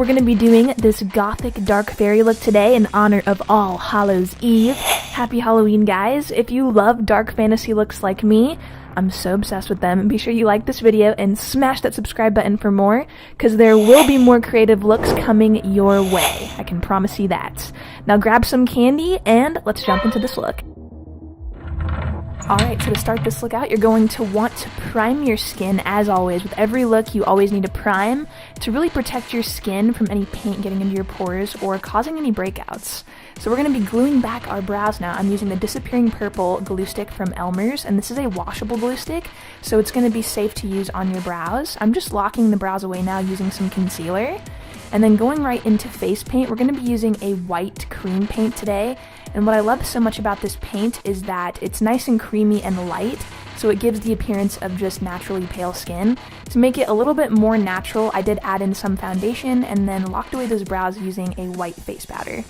we're going to be doing this Gothic dark fairy look today in honor of All Hallows Eve. Happy Halloween, guys. If you love dark fantasy looks like me, I'm so obsessed with them. Be sure you like this video and smash that subscribe button for more, because there will be more creative looks coming your way. I can promise you that. Now grab some candy and let's jump into this look. Alright, so to start this look out, you're going to want to prime your skin. As always, with every look you always need to prime to really protect your skin from any paint getting into your pores or causing any breakouts. So we're going to be gluing back our brows now. I'm using the Disappearing Purple glue stick from Elmer's, and this is a washable glue stick, so it's going to be safe to use on your brows. I'm just locking the brows away now using some concealer. And then going right into face paint, we're going to be using a white cream paint today. And what I love so much about this paint is that it's nice and creamy and light, so it gives the appearance of just naturally pale skin. To make it a little bit more natural, I did add in some foundation and then locked away those brows using a white face powder.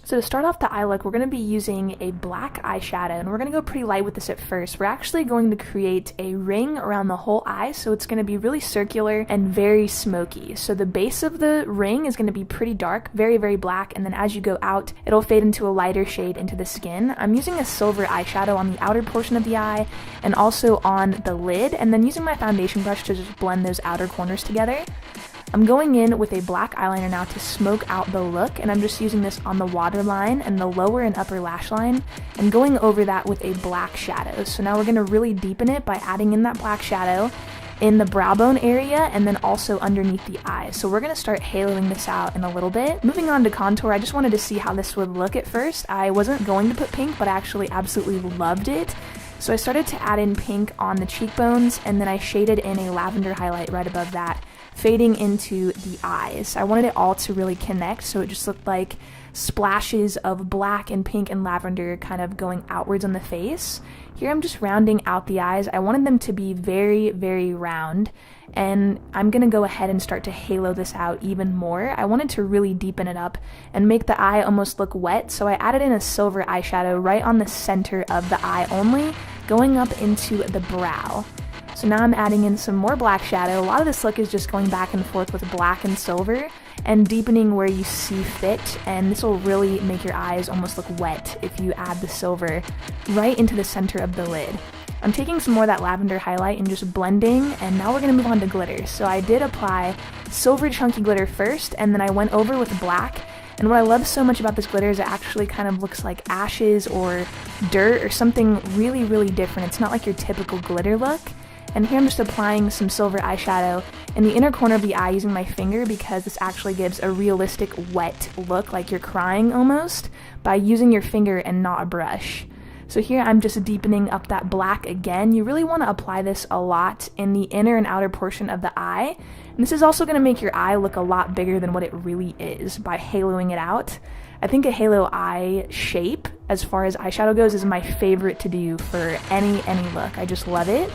So to start off the eye look, we're going to be using a black eyeshadow, and we're going to go pretty light with this at first. We're actually going to create a ring around the whole eye, so it's going to be really circular and very smoky. So the base of the ring is going to be pretty dark, very, very black, and then as you go out, it'll fade into a lighter shade into the skin. I'm using a silver eyeshadow on the outer portion of the eye and also on the lid, and then using my foundation brush to just blend those outer corners together. I'm going in with a black eyeliner now to smoke out the look, and I'm just using this on the waterline and the lower and upper lash line and going over that with a black shadow. So now we're going to really deepen it by adding in that black shadow in the brow bone area and then also underneath the eyes. So we're going to start haloing this out in a little bit. Moving on to contour, I just wanted to see how this would look at first. I wasn't going to put pink, but I actually absolutely loved it. So I started to add in pink on the cheekbones, and then I shaded in a lavender highlight right above that, fading into the eyes. I wanted it all to really connect, so it just looked like splashes of black and pink and lavender kind of going outwards on the face. Here I'm just rounding out the eyes. I wanted them to be very, very round, and I'm going to go ahead and start to halo this out even more. I wanted to really deepen it up and make the eye almost look wet, so I added in a silver eyeshadow right on the center of the eye only, going up into the brow. So now I'm adding in some more black shadow. A lot of this look is just going back and forth with black and silver and deepening where you see fit, and this will really make your eyes almost look wet if you add the silver right into the center of the lid. I'm taking some more of that lavender highlight and just blending, and now we're going to move on to glitter. So I did apply silver chunky glitter first, and then I went over with black. And what I love so much about this glitter is it actually kind of looks like ashes or dirt or something really, really different. It's not like your typical glitter look. And here I'm just applying some silver eyeshadow in the inner corner of the eye using my finger, because this actually gives a realistic wet look, like you're crying almost, by using your finger and not a brush. So here I'm just deepening up that black again. You really want to apply this a lot in the inner and outer portion of the eye. And this is also going to make your eye look a lot bigger than what it really is by haloing it out. I think a halo eye shape, as far as eyeshadow goes, is my favorite to do for any look. I just love it.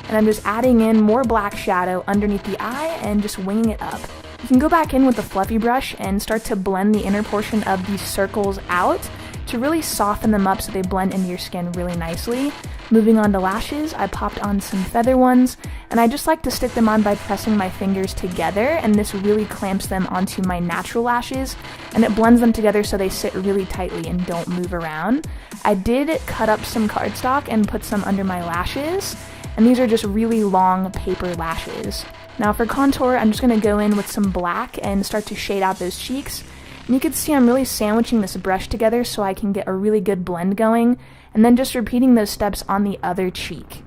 And I'm just adding in more black shadow underneath the eye and just winging it up. You can go back in with a fluffy brush and start to blend the inner portion of these circles out to really soften them up so they blend into your skin really nicely. Moving on to lashes, I popped on some feather ones, and I just like to stick them on by pressing my fingers together, and this really clamps them onto my natural lashes, and it blends them together so they sit really tightly and don't move around. I did cut up some cardstock and put some under my lashes, and these are just really long paper lashes. Now for contour, I'm just going to go in with some black and start to shade out those cheeks. And you can see I'm really sandwiching this brush together so I can get a really good blend going, and then just repeating those steps on the other cheek.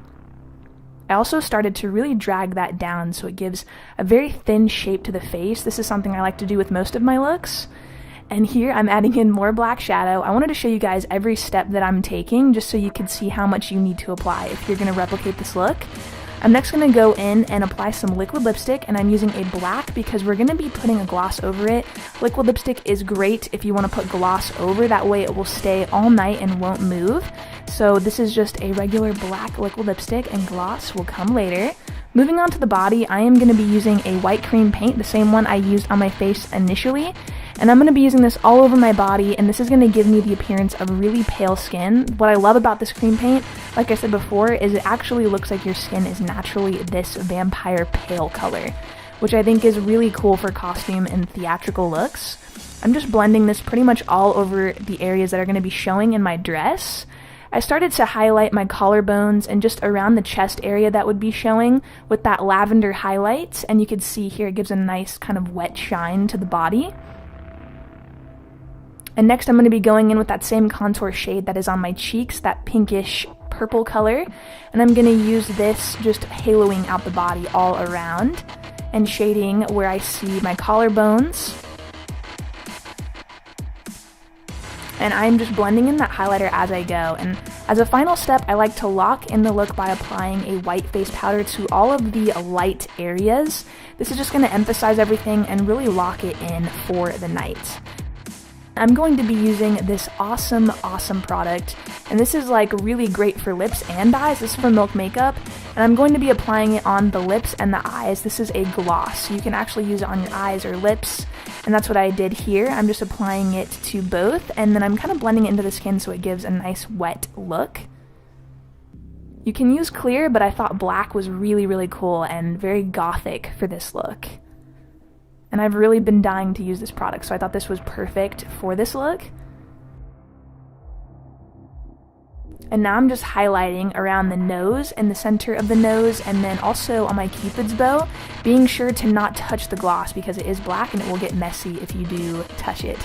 I also started to really drag that down so it gives a very thin shape to the face. This is something I like to do with most of my looks. And here I'm adding in more black shadow. I wanted to show you guys every step that I'm taking just so you can see how much you need to apply if you're going to replicate this look. I'm next going to go in and apply some liquid lipstick, and I'm using a black because we're going to be putting a gloss over it. Liquid lipstick is great if you want to put gloss over, that way it will stay all night and won't move. So this is just a regular black liquid lipstick, and gloss will come later. Moving on to the body, I am going to be using a white cream paint, the same one I used on my face initially. And I'm going to be using this all over my body, and this is going to give me the appearance of really pale skin. What I love about this cream paint, like I said before, is it actually looks like your skin is naturally this vampire pale color, which I think is really cool for costume and theatrical looks. I'm just blending this pretty much all over the areas that are going to be showing in my dress. I started to highlight my collarbones and just around the chest area that would be showing with that lavender highlight, and you can see here it gives a nice kind of wet shine to the body. And next I'm going to be going in with that same contour shade that is on my cheeks, that pinkish purple color, and I'm going to use this just haloing out the body all around and shading where I see my collarbones. And I'm just blending in that highlighter as I go. And as a final step, I like to lock in the look by applying a white face powder to all of the light areas. This is just going to emphasize everything and really lock it in for the night. I'm going to be using this awesome product, and this is like really great for lips and eyes. This is from Milk Makeup, and I'm going to be applying it on the lips and the eyes. This is a gloss, so you can actually use it on your eyes or lips, and that's what I did here. I'm just applying it to both, and then I'm kind of blending it into the skin so it gives a nice wet look. You can use clear, but I thought black was really cool and very gothic for this look. And I've really been dying to use this product, so I thought this was perfect for this look. And now I'm just highlighting around the nose and the center of the nose, and then also on my Cupid's bow, being sure to not touch the gloss because it is black and it will get messy if you do touch it.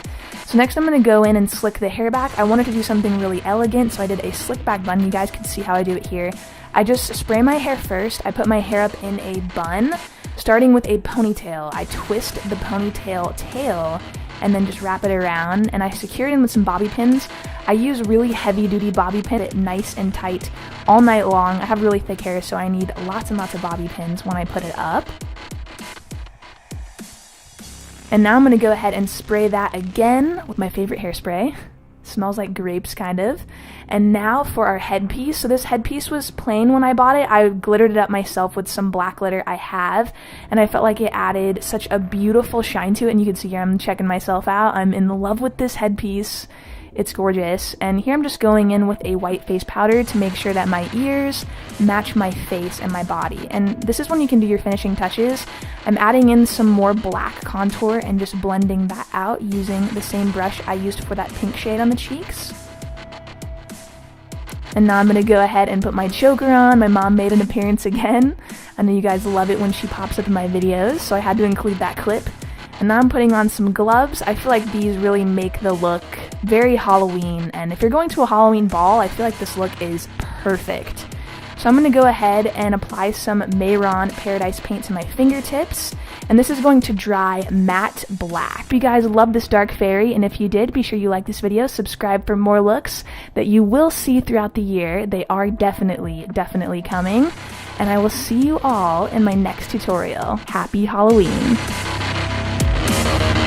So next I'm going to go in and slick the hair back. I wanted to do something really elegant, so I did a slick back bun. You guys can see how I do it here. I just spray my hair first. I put my hair up in a bun, starting with a ponytail. I twist the ponytail tail and then just wrap it around, and I secure it in with some bobby pins. I use really heavy duty bobby pin, it nice and tight all night long. I have really thick hair, so I need lots and lots of bobby pins when I put it up. And now I'm going to go ahead and spray that again with my favorite hairspray. Smells like grapes, kind of. And now for our headpiece. So this headpiece was plain when I bought it. I glittered it up myself with some black glitter I have, and I felt like it added such a beautiful shine to it. And you can see here I'm checking myself out. I'm in love with this headpiece. It's gorgeous. And here I'm just going in with a white face powder to make sure that my ears match my face and my body. And this is when you can do your finishing touches. I'm adding in some more black contour and just blending that out using the same brush I used for that pink shade on the cheeks. And now I'm going to go ahead and put my choker on. My mom made an appearance again. I know you guys love it when she pops up in my videos, so I had to include that clip. And now I'm putting on some gloves. I feel like these really make the look very Halloween, and if you're going to a Halloween ball, I feel like this look is perfect. So I'm going to go ahead and apply some Mayron Paradise paint to my fingertips, and this is going to dry matte black. If you guys love this dark fairy, and if you did, be sure you like this video, subscribe for more looks that you will see throughout the year. They are definitely coming, and I will see you all in my next tutorial. Happy Halloween!